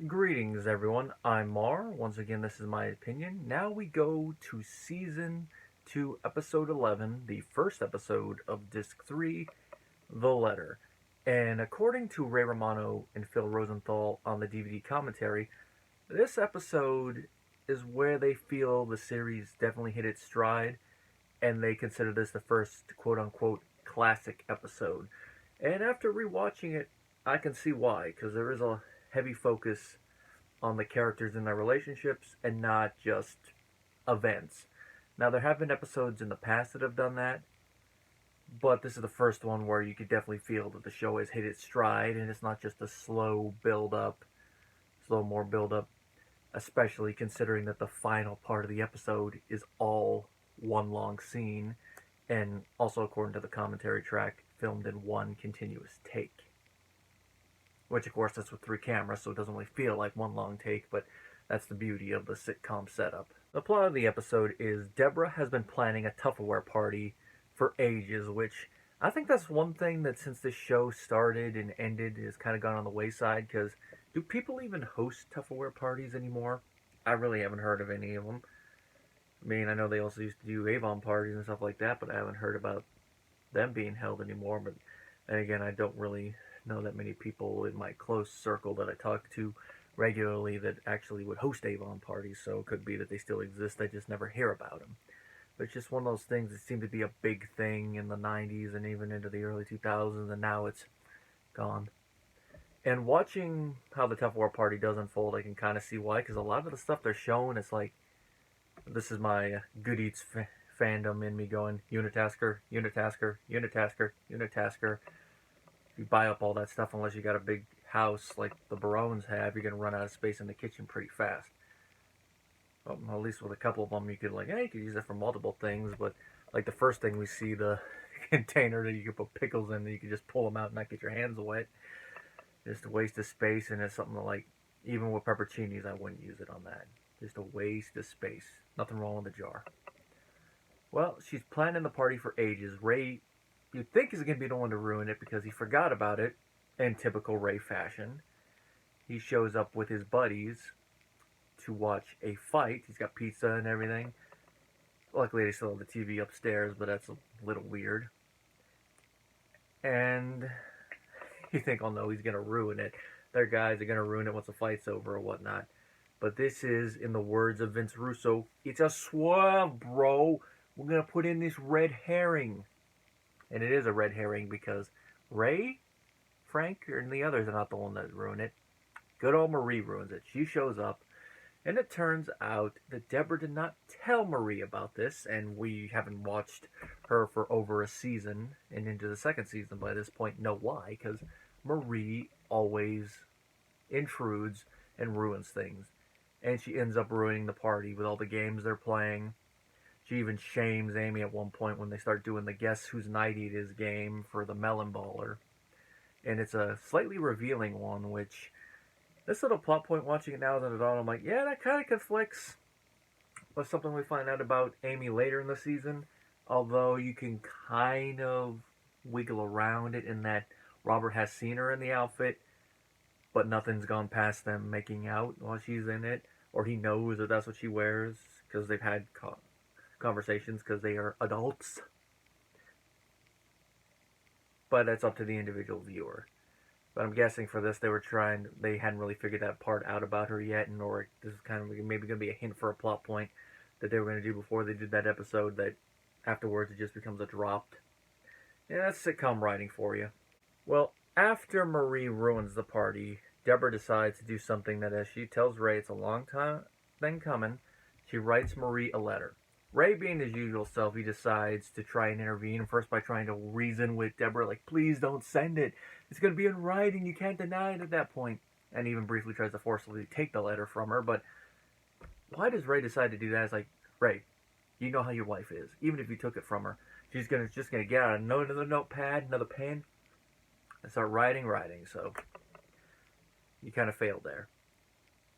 Greetings, everyone. I'm Mar. Once again, this is my opinion. Now we go to Season 2, Episode 11, the first episode of Disc 3, The Letter. And according to Ray Romano and Phil Rosenthal on the DVD commentary, this episode is where they feel the series definitely hit its stride, and they consider this the first quote unquote classic episode. And after rewatching it, I can see why, because there is a heavy focus on the characters and their relationships and not just events. Now, there have been episodes in the past that have done that, but this is the first one where you could definitely feel that the show has hit its stride and it's not just a slow build up, more build up, especially considering that the final part of the episode is all one long scene and also, according to the commentary track, filmed in one continuous take. Which, of course, that's with 3 cameras, so it doesn't really feel like one long take, but that's the beauty of the sitcom setup. The plot of the episode is Debra has been planning a Tupperware party for ages, which I think that's one thing that since this show started and ended has kind of gone on the wayside, because do people even host Tupperware parties anymore? I really haven't heard of any of them. I mean, I know they also used to do Avon parties and stuff like that, but I haven't heard about them being held anymore. But and again, I don't really know that many people in my close circle that I talk to regularly that actually would host Avon parties, so it could be that they still exist, I just never hear about them. But it's just one of those things that seemed to be a big thing in the 90s and even into the early 2000s, and now it's gone. And watching how the Tupperware party does unfold, I can kind of see why, because a lot of the stuff they're showing, it's like, this is my Good Eats fandom in me going, unitasker, unitasker, unitasker, unitasker. You buy up all that stuff unless you got a big house like the Barones have, you're going to run out of space in the kitchen pretty fast. Well, at least with a couple of them, you could you could use it for multiple things, but like the first thing we see, the container that you could put pickles in, that you could just pull them out and not get your hands wet. Just a waste of space, and it's something that, like, even with pepperoncinis, I wouldn't use it on that. Just a waste of space. Nothing wrong with the jar. Well, she's planning the party for ages. Ray, you'd think he's going to be the one to ruin it because he forgot about it in typical Ray fashion. He shows up with his buddies to watch a fight. He's got pizza and everything. Luckily, they still have the TV upstairs, but that's a little weird. And you think, oh no, he's going to ruin it. Their guys are going to ruin it once the fight's over or whatnot. But this is, in the words of Vince Russo, it's a swerve, bro. We're going to put in this red herring. And it is a red herring because Ray, Frank, and the others are not the one that ruined it. Good old Marie ruins it. She shows up, and it turns out that Debra did not tell Marie about this, and we haven't watched her for over a season, and into the second season by this point. Know why? Because Marie always intrudes and ruins things. And she ends up ruining the party with all the games they're playing. She even shames Amy at one point when they start doing the Guess Whose Night It Is game for the Melon Baller. And it's a slightly revealing one, which, this little plot point, watching it now as an adult, I'm like, yeah, that kind of conflicts with something we find out about Amy later in the season. Although you can kind of wiggle around it in that Robert has seen her in the outfit, but nothing's gone past them making out while she's in it. Or he knows that that's what she wears because they've had conversations because they are adults. But that's up to the individual viewer. But I'm guessing for this they hadn't really figured that part out about her yet, and or this is kind of maybe going to be a hint for a plot point that they were going to do before they did that episode that afterwards it just becomes a dropped. Yeah, that's sitcom writing for you. Well, after Marie ruins the party, Debra decides to do something that, as she tells Ray, it's a long time thing coming. She writes Marie a letter. Ray, being his usual self, he decides to try and intervene, first by trying to reason with Debra, like, please don't send it. It's going to be in writing. You can't deny it at that point. And even briefly tries to forcibly take the letter from her. But why does Ray decide to do that? It's like, Ray, you know how your wife is. Even if you took it from her, she's just gonna get out another notepad, another pen, and start writing. So you kind of failed there.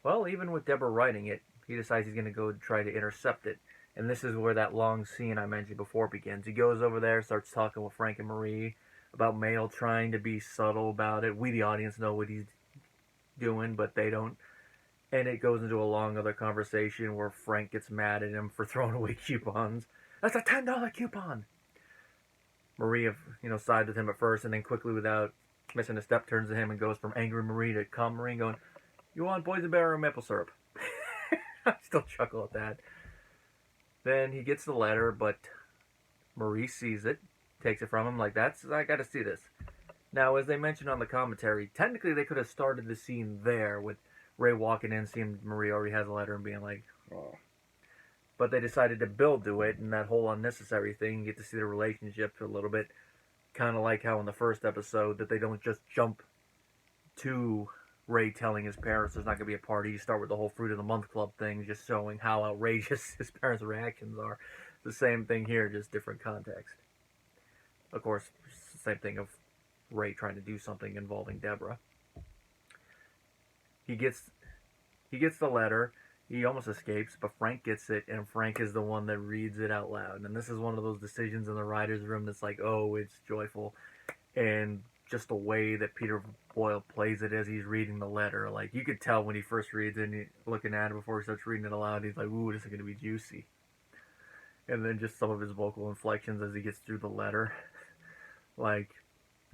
Well, even with Debra writing it, he decides he's going to go try to intercept it. And this is where that long scene I mentioned before begins. He goes over there, starts talking with Frank and Marie about Mail trying to be subtle about it. We, the audience, know what he's doing, but they don't. And it goes into a long other conversation where Frank gets mad at him for throwing away coupons. That's a $10 coupon. Maria, sided with him at first, and then quickly, without missing a step, turns to him and goes from angry Marie to calm Marie, going, "You want boysenberry or maple syrup?" I still chuckle at that. Then he gets the letter, but Marie sees it, takes it from him, like, I gotta see this. Now, as they mentioned on the commentary, technically they could have started the scene there with Ray walking in, seeing Marie already has a letter and being like, oh. But they decided to build to it, and that whole unnecessary thing, you get to see the relationship a little bit, kind of like how in the first episode, that they don't just jump to Ray telling his parents there's not going to be a party. You start with the whole Fruit of the Month Club thing, just showing how outrageous his parents' reactions are. The same thing here, just different context. Of course, same thing of Ray trying to do something involving Debra. He gets the letter. He almost escapes, but Frank gets it, and Frank is the one that reads it out loud. And this is one of those decisions in the writer's room that's like, oh, it's joyful. And just the way that Peter Boyle plays it as he's reading the letter. Like, you could tell when he first reads it and he's looking at it before he starts reading it aloud, he's like, ooh, this is going to be juicy. And then just some of his vocal inflections as he gets through the letter. like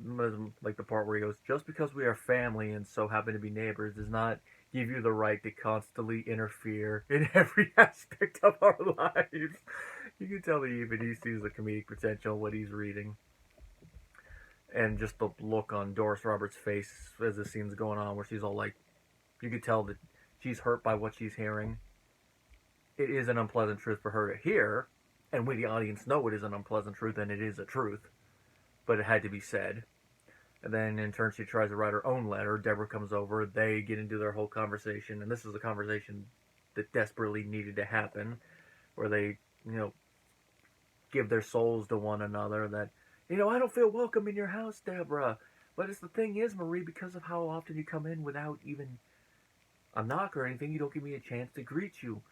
the part where he goes, just because we are family and so happen to be neighbors does not give you the right to constantly interfere in every aspect of our lives. You can tell that even he sees the comedic potential in what he's reading. And just the look on Doris Roberts' face as the scene's going on, where she's all like, you could tell that she's hurt by what she's hearing. It is an unpleasant truth for her to hear, and we, the audience, know it is an unpleasant truth, and it is a truth. But it had to be said. And then, in turn, she tries to write her own letter. Debra comes over. They get into their whole conversation. And this is a conversation that desperately needed to happen. Where they, give their souls to one another. That, I don't feel welcome in your house, Debra. But the thing is, Marie, because of how often you come in without even a knock or anything, you don't give me a chance to greet you.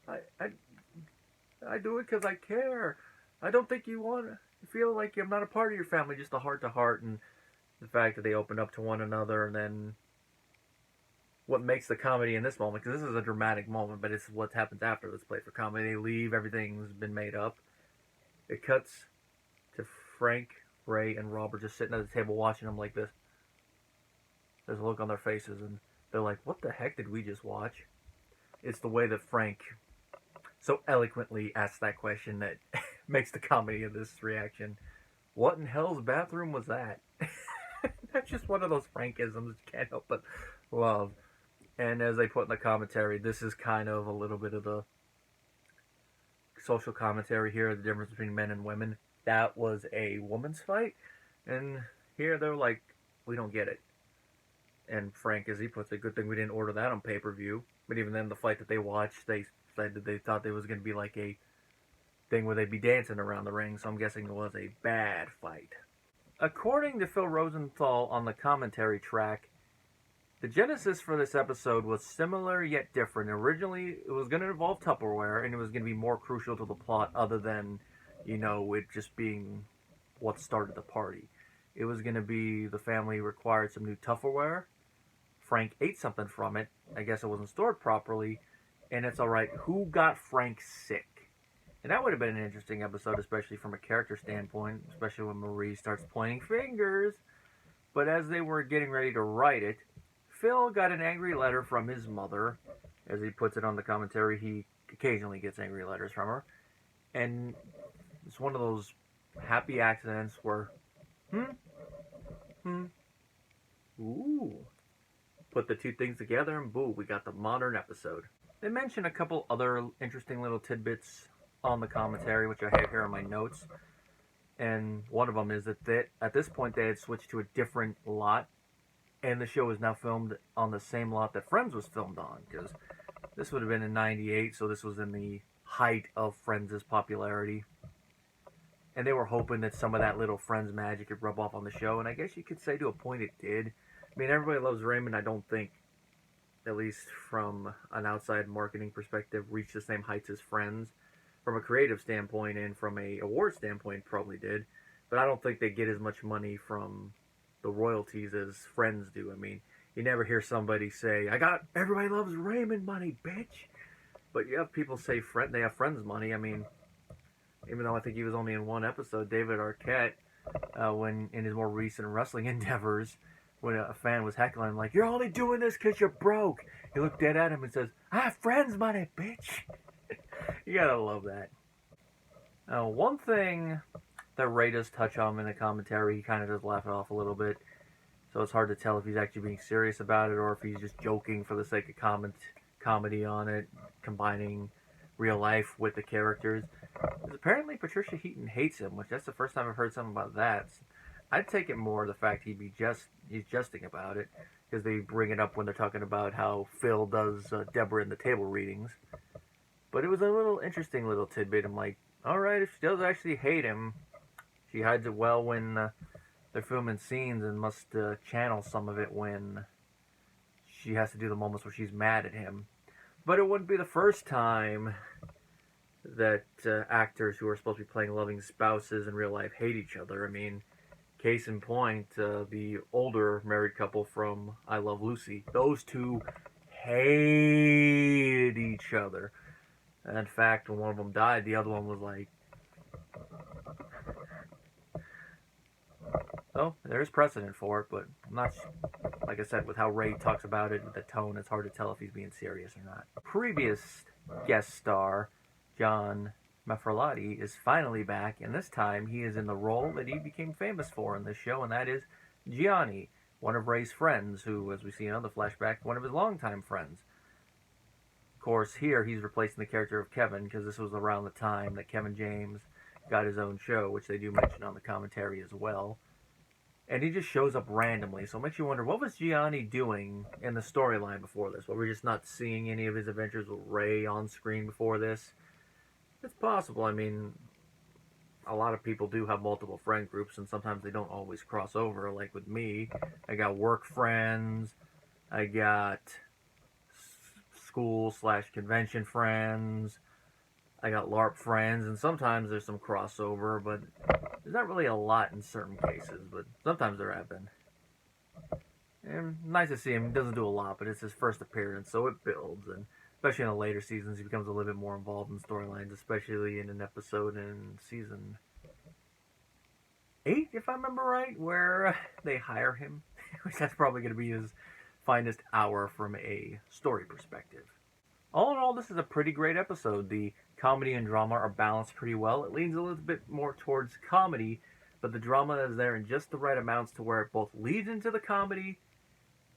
I do it because I care. I don't think you want to feel like I'm not a part of your family, just a heart-to-heart, and the fact that they open up to one another, and then what makes the comedy in this moment, because this is a dramatic moment, but it's what happens after this play for comedy. They leave, everything's been made up. It cuts to Frank, Ray, and Robert just sitting at the table watching them like this. There's a look on their faces, and they're like, what the heck did we just watch? It's the way that Frank so eloquently asks that question that makes the comedy of this reaction. What in hell's bathroom was that? That's just one of those Frankisms you can't help but love. And as they put in the commentary, this is kind of a little bit of the social commentary here, the difference between men and women. That was a woman's fight, and here they're like, we don't get it. And Frank, as he puts it, good thing we didn't order that on pay-per-view. But even then, the fight that they watched, they said that they thought there was going to be like a thing where they'd be dancing around the ring, so I'm guessing it was a bad fight. According to Phil Rosenthal on the commentary track, the genesis for this episode was similar yet different. Originally, it was going to involve Tupperware, and it was going to be more crucial to the plot other than, it just being what started the party. It was going to be the family required some new Tupperware. Frank ate something from it. I guess it wasn't stored properly. And it's alright, who got Frank sick? And that would have been an interesting episode, especially from a character standpoint, especially when Marie starts pointing fingers. But as they were getting ready to write it, Phil got an angry letter from his mother. As he puts it on the commentary, he occasionally gets angry letters from her. And it's one of those happy accidents where, ooh. Put the two things together and boom, we got the modern episode. They mention a couple other interesting little tidbits on the commentary, which I have here in my notes. And one of them is that at this point they had switched to a different lot, and the show is now filmed on the same lot that Friends was filmed on, because this would have been in '98, so this was in the height of Friends' popularity. And they were hoping that some of that little Friends magic could rub off on the show, and I guess you could say to a point it did. I mean, everybody loves Raymond. I don't think, at least from an outside marketing perspective, reached the same heights as Friends. From a creative standpoint and from a award standpoint, probably did. But I don't think they get as much money from the royalties as Friends do. I mean, You never hear somebody say, "I got everybody loves Raymond money, bitch." But you have people say they have friends money. I mean, even though I think he was only in one episode, David Arquette, when in his more recent wrestling endeavors, when a fan was heckling him like, "You're only doing this because you're broke," he looked dead at him and says, "I have friends money, bitch." You gotta love that. One thing that Ray does touch on in the commentary, he kind of does laugh it off a little bit. So it's hard to tell if he's actually being serious about it or if he's just joking for the sake of comedy on it, combining real life with the characters. Because apparently Patricia Heaton hates him, which that's the first time I've heard something about that. I'd take it more the fact he's jesting about it, because they bring it up when they're talking about how Phil does Debra in the table readings. But it was a little interesting little tidbit. I'm like, all right, if she does actually hate him, she hides it well when they're filming scenes and must channel some of it when she has to do the moments where she's mad at him. But it wouldn't be the first time that actors who are supposed to be playing loving spouses in real life hate each other. I mean, case in point, the older married couple from I Love Lucy. Those two hated each other. And in fact, when one of them died, the other one was like, oh, there's precedent for it, but I'm not, like I said, with how Ray talks about it, with the tone, it's hard to tell if he's being serious or not. Previous guest star, John Mafralati, is finally back, and this time he is in the role that he became famous for in this show, and that is Gianni, one of Ray's friends, who, as we see in another flashback, one of his longtime friends. Of course, here he's replacing the character of Kevin, because this was around the time that Kevin James got his own show, which they do mention on the commentary as well. And he just shows up randomly, so it makes you wonder, what was Gianni doing in the storyline before this? Were we just not seeing any of his adventures with Ray on screen before this? It's possible. I mean, a lot of people do have multiple friend groups, and sometimes they don't always cross over. Like with me, I got work friends, I got school/convention friends, I got LARP friends, and sometimes there's some crossover, but there's not really a lot in certain cases, but sometimes there have been. And nice to see him. He doesn't do a lot, but it's his first appearance, so it builds, and especially in the later seasons, he becomes a little bit more involved in storylines, especially in an episode in season 8, if I remember right, where they hire him, which that's probably going to be his finest hour from a story perspective. All in all, this is a pretty great episode. The comedy and drama are balanced pretty well. It leans a little bit more towards comedy, but the drama is there in just the right amounts to where it both leads into the comedy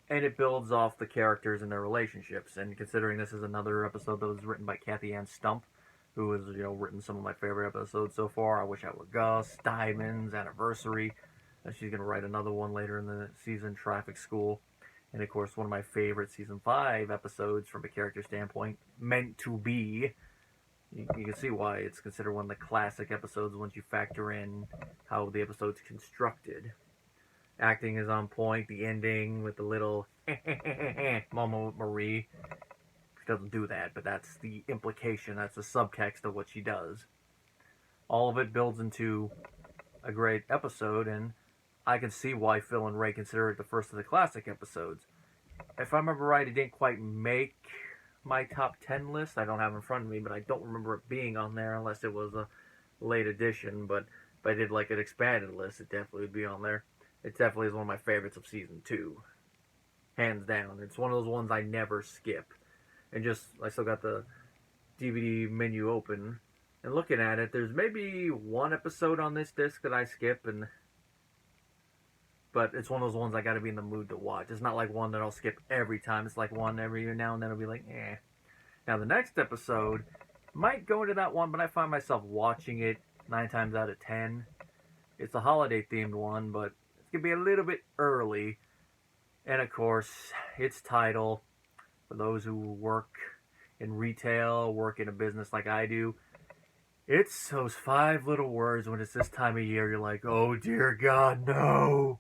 and it builds off the characters and their relationships. And considering this is another episode that was written by Kathy Ann Stump, who has written some of my favorite episodes so far. I Wish I Were Gus, Diamonds, Anniversary. She's going to write another one later in the season, Traffic School. And of course, one of my favorite season 5 episodes from a character standpoint, Meant to Be. You can see why it's considered one of the classic episodes once you factor in how the episode's constructed. Acting is on point. The ending with the little Mama with Marie. She doesn't do that, but that's the implication. That's the subtext of what she does. All of it builds into a great episode, and I can see why Phil and Ray consider it the first of the classic episodes. If I remember right, it didn't quite make my top 10 list. I don't have it in front of me, but I don't remember it being on there unless it was a late edition. But if I did like an expanded list, it definitely would be on there. It definitely is one of my favorites of season 2. Hands down. It's one of those ones I never skip. And just, I still got the DVD menu open. And looking at it, there's maybe one episode on this disc that I skip, but it's one of those ones I gotta be in the mood to watch. It's not like one that I'll skip every time. It's like one every year now and then I'll be like, eh. Now the next episode might go into that one, but I find myself watching it 9 times out of 10. It's a holiday themed one, but it's gonna be a little bit early. And of course, its title, for those who work in retail, work in a business like I do, it's those 5 little words when it's this time of year, you're like, oh dear God, no.